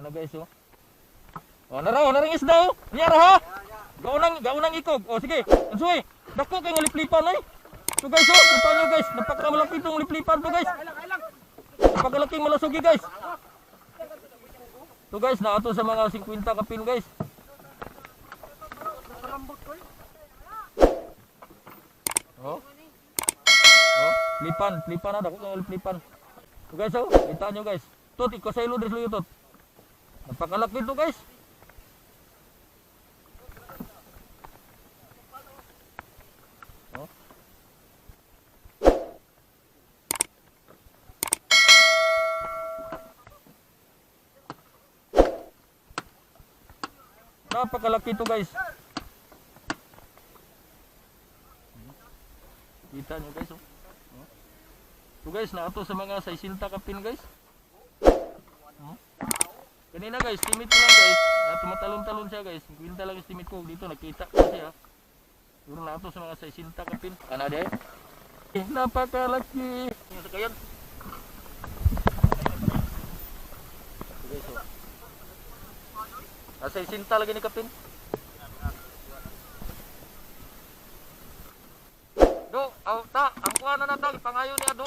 Ano guys oh. Oh naring isda oh. Nyara ha. Gaunang ikog. Oh sige. Ansoy. Dako kay liplipan ay. So guys oh, kita nyo guys, napakamalaki itong liplipan to guys. Napakalaking malasugi guys. So guys, naato sa mga 50 kapin guys. Oh. Oh, lipan na dako kay liplipan. So guys oh, kita nyo guys. Tot iko sa ilo dres tot. Napakalaki to guys. Oh. Napakalaki to guys. Kita nyo guys oh. So guys, naato sa mga 60 kapin guys. Kanina guys, estimate ko lang guys. Tumatalon-talon siya guys. Kwinta lang estimate ko. Dito nakita ko siya. Siguro na ito sa mga 60 kapin. Ano day? Napakalaki. Yung sakayan. Okay, so. Nasa 60 lagi ni kapin. Do, ang kuha na natang. Ipangayon niya do.